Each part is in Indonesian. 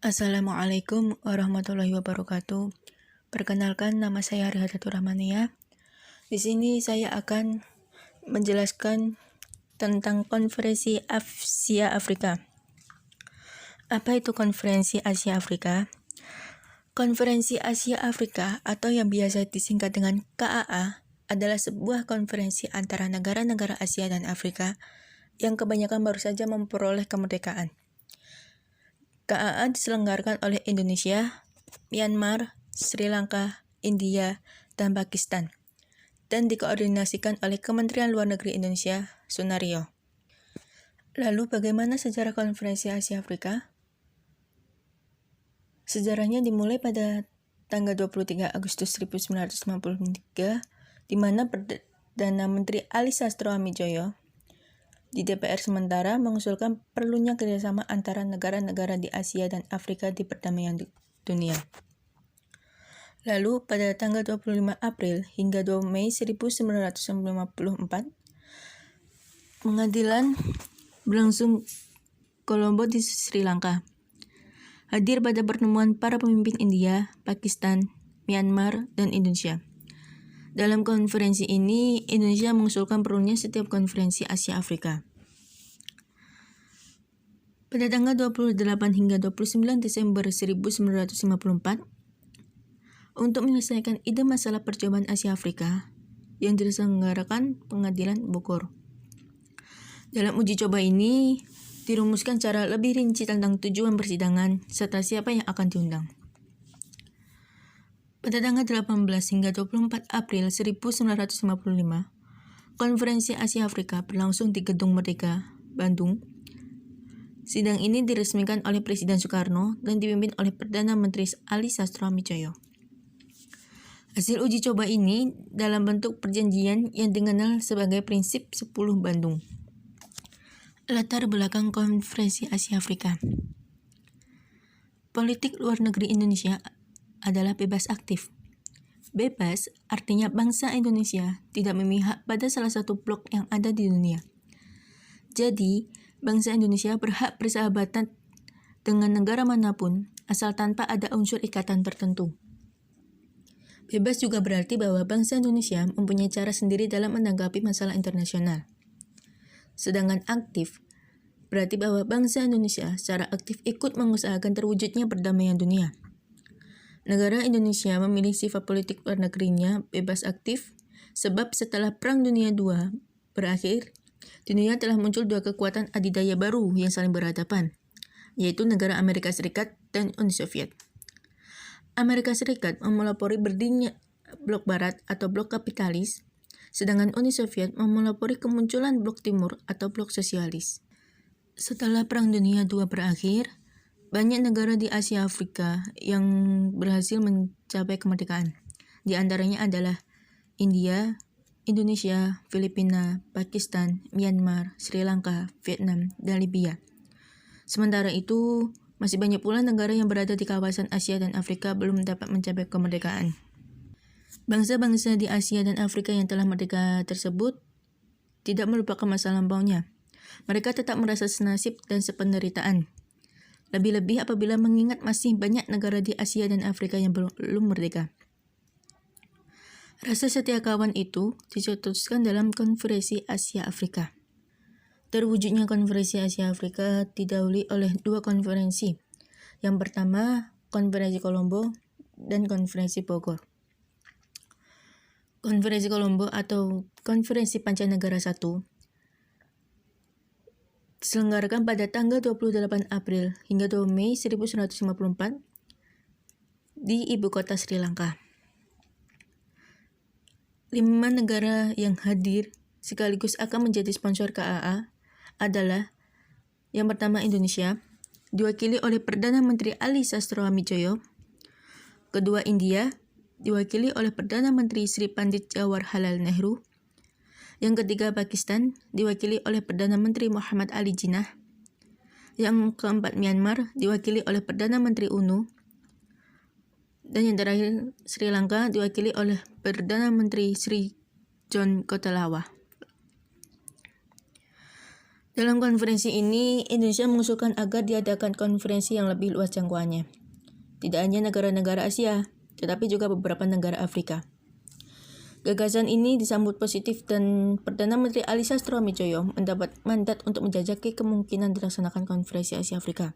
Assalamualaikum warahmatullahi wabarakatuh. Perkenalkan, nama saya Rihayatul Rahmania. Di sini saya akan menjelaskan tentang Konferensi Asia Afrika. Apa itu Konferensi Asia Afrika? Konferensi Asia Afrika atau yang biasa disingkat dengan KAA adalah sebuah konferensi antara negara-negara Asia dan Afrika yang kebanyakan baru saja memperoleh kemerdekaan. KAA diselenggarakan oleh Indonesia, Myanmar, Sri Lanka, India, dan Pakistan, dan dikoordinasikan oleh Kementerian Luar Negeri Indonesia, Sunario. Lalu bagaimana sejarah Konferensi Asia Afrika? Sejarahnya dimulai pada tanggal 23 Agustus 1953, di mana Perdana Menteri Ali Sastro Amidjojo di DPR sementara mengusulkan perlunya kerjasama antara negara-negara di Asia dan Afrika di perdamaian dunia. Lalu pada tanggal 25 April hingga 2 Mei 1954, pengadilan berlangsung Colombo di Sri Lanka. Hadir pada pertemuan para pemimpin India, Pakistan, Myanmar, dan Indonesia. Dalam konferensi ini, Indonesia mengusulkan perlunya setiap konferensi Asia Afrika. Pada tanggal 28 hingga 29 Desember 1954, untuk menyelesaikan ide masalah percobaan Asia Afrika yang diselenggarakan Pengadilan Bogor. Dalam uji coba ini, dirumuskan cara lebih rinci tentang tujuan persidangan serta siapa yang akan diundang. Pada tanggal 18 hingga 24 April 1955, Konferensi Asia Afrika berlangsung di Gedung Merdeka, Bandung. Sidang ini diresmikan oleh Presiden Soekarno dan dipimpin oleh Perdana Menteri Ali Sastro Amidjojo. Hasil uji coba ini dalam bentuk perjanjian yang dikenal sebagai Prinsip 10 Bandung. Latar belakang Konferensi Asia Afrika. Politik luar negeri Indonesia adalah bebas aktif. Bebas artinya bangsa Indonesia tidak memihak pada salah satu blok yang ada di dunia. Jadi, bangsa Indonesia berhak bersahabatan dengan negara manapun asal tanpa ada unsur ikatan tertentu. Bebas juga berarti bahwa bangsa Indonesia mempunyai cara sendiri dalam menanggapi masalah internasional. Sedangkan aktif berarti bahwa bangsa Indonesia secara aktif ikut mengusahakan terwujudnya perdamaian dunia. Negara Indonesia memilih sifat politik luar negerinya bebas aktif sebab setelah Perang Dunia II berakhir, dunia telah muncul dua kekuatan adidaya baru yang saling berhadapan, yaitu negara Amerika Serikat dan Uni Soviet. Amerika Serikat memelopori berdirinya blok barat atau blok kapitalis, sedangkan Uni Soviet memelopori kemunculan blok timur atau blok sosialis. Setelah Perang Dunia II berakhir, banyak negara di Asia Afrika yang berhasil mencapai kemerdekaan. Di antaranya adalah India, Indonesia, Filipina, Pakistan, Myanmar, Sri Lanka, Vietnam, dan Libya. Sementara itu, masih banyak pula negara yang berada di kawasan Asia dan Afrika belum dapat mencapai kemerdekaan. Bangsa-bangsa di Asia dan Afrika yang telah merdeka tersebut tidak melupakan masa lampaunya. Mereka tetap merasa senasib dan sependeritaan. Lebih-lebih apabila mengingat masih banyak negara di Asia dan Afrika yang belum merdeka. Rasa setia kawan itu dicetuskan dalam Konferensi Asia Afrika. Terwujudnya Konferensi Asia Afrika didahului oleh dua konferensi. Yang pertama, Konferensi Colombo dan Konferensi Bogor. Konferensi Colombo atau Konferensi Pancanegara I diselenggarakan pada tanggal 28 April hingga 2 Mei 1954 di ibu kota Sri Lanka. 5 negara yang hadir sekaligus akan menjadi sponsor KAA adalah yang pertama Indonesia, diwakili oleh Perdana Menteri Ali Sastro Amidjojo. Kedua India, diwakili oleh Perdana Menteri Sri Pandit Jawaharlal Nehru. Yang ketiga Pakistan, diwakili oleh Perdana Menteri Muhammad Ali Jinnah. Yang keempat Myanmar, diwakili oleh Perdana Menteri UNU. Dan yang terakhir Sri Lanka, diwakili oleh Perdana Menteri Sri John Kotelawah. Dalam konferensi ini, Indonesia mengusulkan agar diadakan konferensi yang lebih luas jangkauannya. Tidak hanya negara-negara Asia, tetapi juga beberapa negara Afrika. Gagasan ini disambut positif dan Perdana Menteri Ali Sastroamidjojo mendapat mandat untuk menjajaki kemungkinan dilaksanakan konferensi Asia Afrika.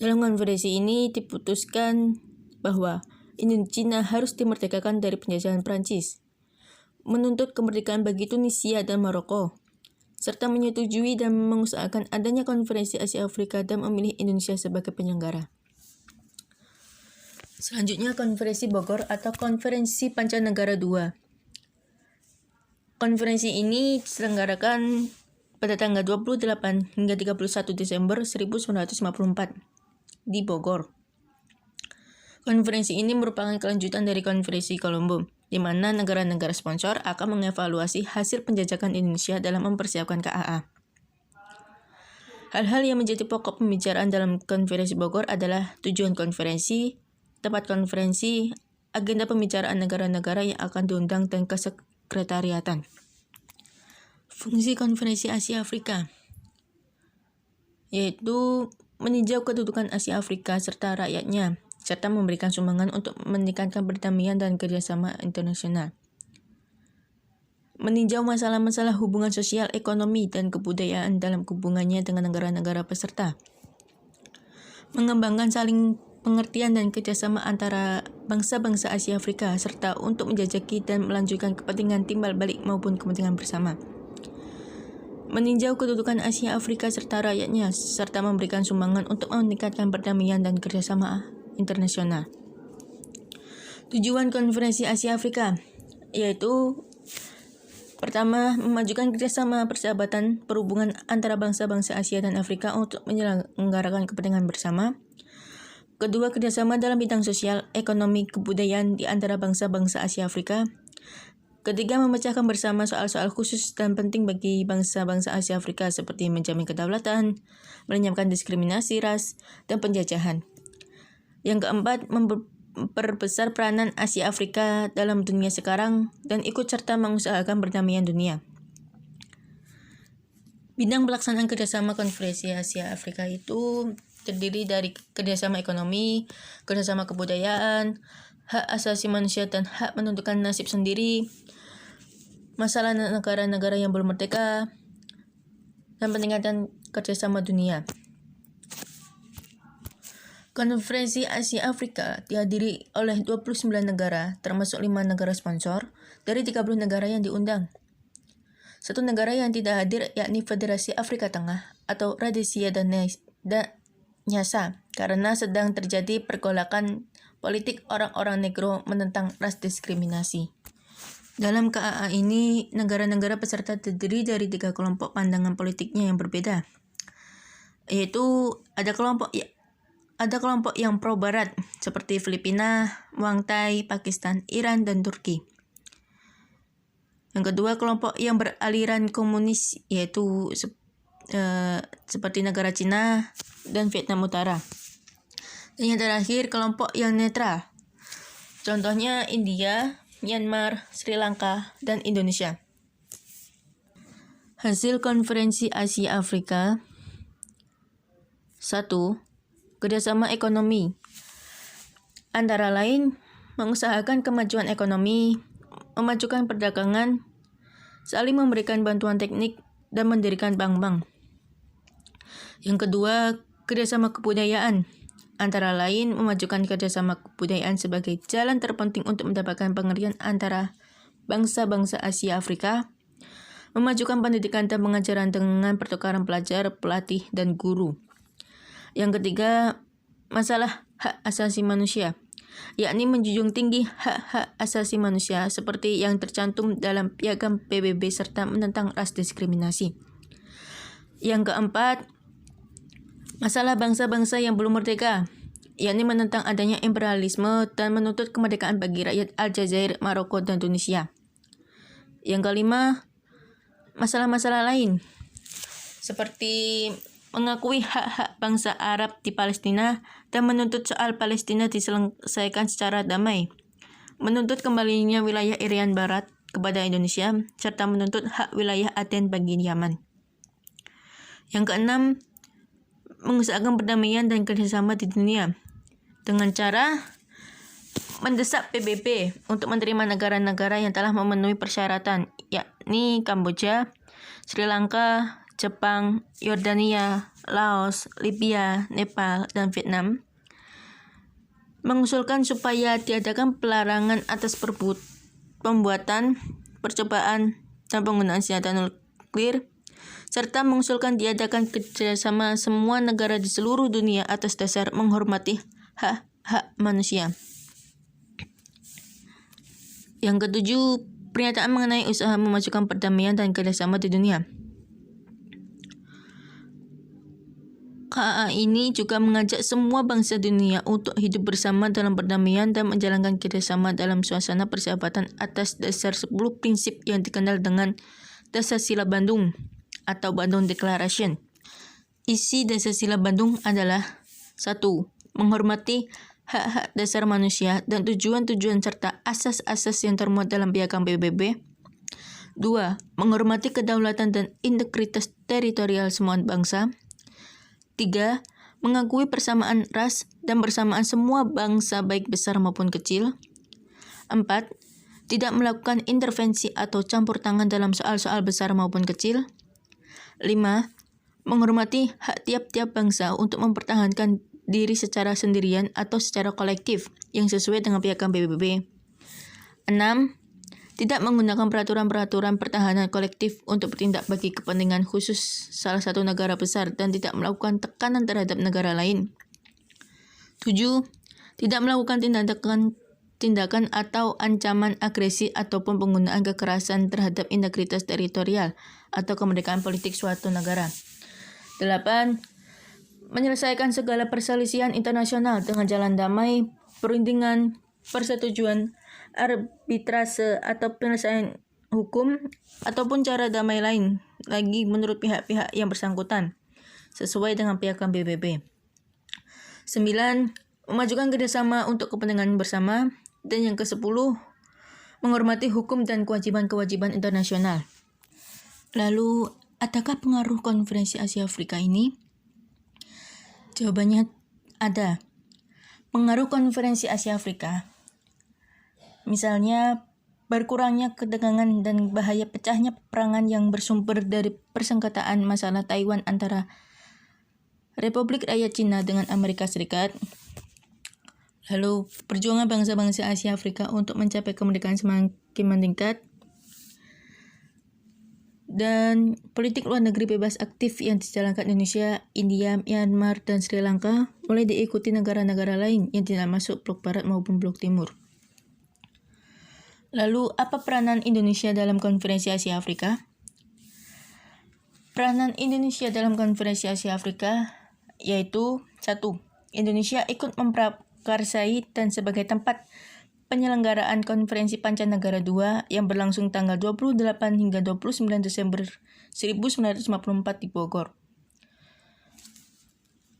Dalam konferensi ini diputuskan bahwa Indochina harus dimerdekakan dari penjajahan Prancis, menuntut kemerdekaan bagi Tunisia dan Maroko, serta menyetujui dan mengusahakan adanya konferensi Asia Afrika dan memilih Indonesia sebagai penyelenggara. Selanjutnya, Konferensi Bogor atau Konferensi Pancanegara II. Konferensi ini diselenggarakan pada tanggal 28 hingga 31 Desember 1954 di Bogor. Konferensi ini merupakan kelanjutan dari Konferensi Kolombo, di mana negara-negara sponsor akan mengevaluasi hasil penjajakan Indonesia dalam mempersiapkan KAA. Hal-hal yang menjadi pokok pembicaraan dalam Konferensi Bogor adalah tujuan konferensi, tempat konferensi, agenda pembicaraan negara-negara yang akan diundang dan kesekretariatan. Fungsi Konferensi Asia Afrika yaitu meninjau kedudukan Asia Afrika serta rakyatnya, serta memberikan sumbangan untuk meningkatkan perdamaian dan kerjasama internasional. Meninjau masalah-masalah hubungan sosial, ekonomi, dan kebudayaan dalam hubungannya dengan negara-negara peserta. Mengembangkan saling pengertian dan kerjasama antara bangsa-bangsa Asia Afrika, serta untuk menjajaki dan melanjutkan kepentingan timbal balik maupun kepentingan bersama. Meninjau kedudukan Asia Afrika serta rakyatnya, serta memberikan sumbangan untuk meningkatkan perdamaian dan kerjasama internasional. Tujuan Konferensi Asia Afrika yaitu pertama, memajukan kerjasama persahabatan perhubungan antara bangsa-bangsa Asia dan Afrika untuk menyelenggarakan kepentingan bersama. Kedua, kerjasama dalam bidang sosial, ekonomi, kebudayaan di antara bangsa-bangsa Asia Afrika. Ketiga, memecahkan bersama soal-soal khusus dan penting bagi bangsa-bangsa Asia Afrika seperti menjamin kedaulatan, melenyapkan diskriminasi ras, dan penjajahan. Yang keempat, memperbesar peranan Asia Afrika dalam dunia sekarang dan ikut serta mengusahakan perdamaian dunia. Bidang pelaksanaan kerjasama Konferensi Asia Afrika itu terdiri dari kerjasama ekonomi, kerjasama kebudayaan, hak asasi manusia dan hak menentukan nasib sendiri, masalah negara-negara yang belum merdeka, dan peningkatan kerjasama dunia. Konferensi Asia Afrika dihadiri oleh 29 negara, termasuk 5 negara sponsor, dari 30 negara yang diundang. Satu negara yang tidak hadir yakni Federasi Afrika Tengah atau Rhodesia dan Nyasa, karena sedang terjadi pergolakan politik orang-orang negro menentang ras diskriminasi. Dalam KAA ini, negara-negara peserta terdiri dari 3 kelompok pandangan politiknya yang berbeda, yaitu ada kelompok yang pro-barat seperti Filipina, Muang Thai, Pakistan, Iran, dan Turki. Yang kedua, kelompok yang beraliran komunis yaitu seperti negara Cina dan Vietnam Utara. Dan yang terakhir, kelompok yang netral. Contohnya India, Myanmar, Sri Lanka, dan Indonesia. Hasil Konferensi Asia Afrika. 1. Kerjasama ekonomi. Antara lain, mengusahakan kemajuan ekonomi, memajukan perdagangan, saling memberikan bantuan teknik, dan mendirikan bank-bank. Yang kedua, kerjasama kebudayaan. Antara lain, memajukan kerjasama kebudayaan sebagai jalan terpenting untuk mendapatkan pengertian antara bangsa-bangsa Asia Afrika, memajukan pendidikan dan pengajaran dengan pertukaran pelajar, pelatih, dan guru. Yang ketiga, masalah hak asasi manusia, yakni menjunjung tinggi hak-hak asasi manusia seperti yang tercantum dalam Piagam PBB serta menentang ras diskriminasi. Yang keempat, masalah bangsa-bangsa yang belum merdeka, yakni menentang adanya imperialisme dan menuntut kemerdekaan bagi rakyat Aljazair, Maroko, dan Tunisia. Yang kelima, masalah-masalah lain seperti mengakui hak-hak bangsa Arab di Palestina dan menuntut soal Palestina diselesaikan secara damai, menuntut kembalinya wilayah Irian Barat kepada Indonesia, serta menuntut hak wilayah Aden bagi Yaman. Yang keenam, mengusahakan perdamaian dan kerjasama di dunia dengan cara mendesak PBB untuk menerima negara-negara yang telah memenuhi persyaratan, yakni Kamboja, Sri Lanka, Jepang, Yordania, Laos, Libya, Nepal, dan Vietnam. Mengusulkan supaya diadakan pelarangan atas pembuatan, percobaan, dan penggunaan senjata nuklir, serta mengusulkan diadakan kerjasama semua negara di seluruh dunia atas dasar menghormati hak-hak manusia. Yang ketujuh, pernyataan mengenai usaha memajukan perdamaian dan kerjasama di dunia. KAA ini juga mengajak semua bangsa dunia untuk hidup bersama dalam perdamaian dan menjalankan kerjasama dalam suasana persahabatan atas dasar 10 prinsip yang dikenal dengan Dasar-Sila Bandung atau Bandung Declaration. Isi Dasar-Sila Bandung adalah 1. Menghormati hak-hak dasar manusia dan tujuan-tujuan serta asas-asas yang termuat dalam Piagam PBB. 2. Menghormati kedaulatan dan integritas teritorial semua bangsa. 3. Mengakui persamaan ras dan persamaan semua bangsa baik besar maupun kecil. 4. Tidak melakukan intervensi atau campur tangan dalam soal-soal besar maupun kecil. 5. Menghormati hak tiap-tiap bangsa untuk mempertahankan diri secara sendirian atau secara kolektif yang sesuai dengan Piagam PBB. 6. Tidak menggunakan peraturan-peraturan pertahanan kolektif untuk bertindak bagi kepentingan khusus salah satu negara besar dan tidak melakukan tekanan terhadap negara lain. 7. Tidak melakukan tindakan atau ancaman agresi ataupun penggunaan kekerasan terhadap integritas teritorial atau kemerdekaan politik suatu negara. 8. Menyelesaikan segala perselisihan internasional dengan jalan damai, perundingan, persetujuan, arbitrase atau penyelesaian hukum ataupun cara damai lain lagi menurut pihak-pihak yang bersangkutan sesuai dengan Piagam PBB. 9. Memajukan kerjasama untuk kepentingan bersama. Dan yang ke-10, menghormati hukum dan kewajiban-kewajiban internasional. Lalu, adakah pengaruh Konferensi Asia Afrika ini? Jawabannya ada. Pengaruh Konferensi Asia Afrika, misalnya berkurangnya ketegangan dan bahaya pecahnya peperangan yang bersumber dari persengketaan masalah Taiwan antara Republik Rakyat Cina dengan Amerika Serikat. Lalu, perjuangan bangsa-bangsa Asia Afrika untuk mencapai kemerdekaan semakin meningkat. Dan politik luar negeri bebas aktif yang dijalankan Indonesia, India, Myanmar, dan Sri Lanka mulai diikuti negara-negara lain yang tidak masuk blok barat maupun blok timur. Lalu, apa peranan Indonesia dalam Konferensi Asia Afrika? Peranan Indonesia dalam Konferensi Asia Afrika yaitu 1. Indonesia ikut memprakarsai dan sebagai tempat penyelenggaraan Konferensi Pancanegara II yang berlangsung tanggal 28 hingga 29 Desember 1954 di Bogor.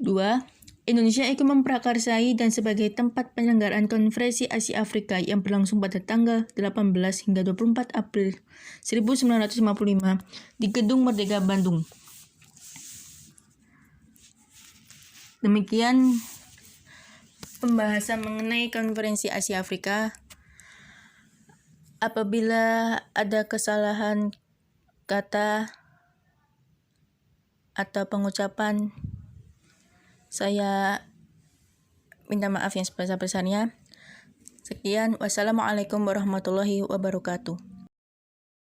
2. Indonesia ikut memprakarsai dan sebagai tempat penyelenggaraan Konferensi Asia Afrika yang berlangsung pada tanggal 18 hingga 24 April 1955 di Gedung Merdeka Bandung. Demikian pembahasan mengenai Konferensi Asia Afrika. Apabila ada kesalahan kata atau pengucapan, saya minta maaf yang sebesar-besarnya. Sekian, wassalamualaikum warahmatullahi wabarakatuh.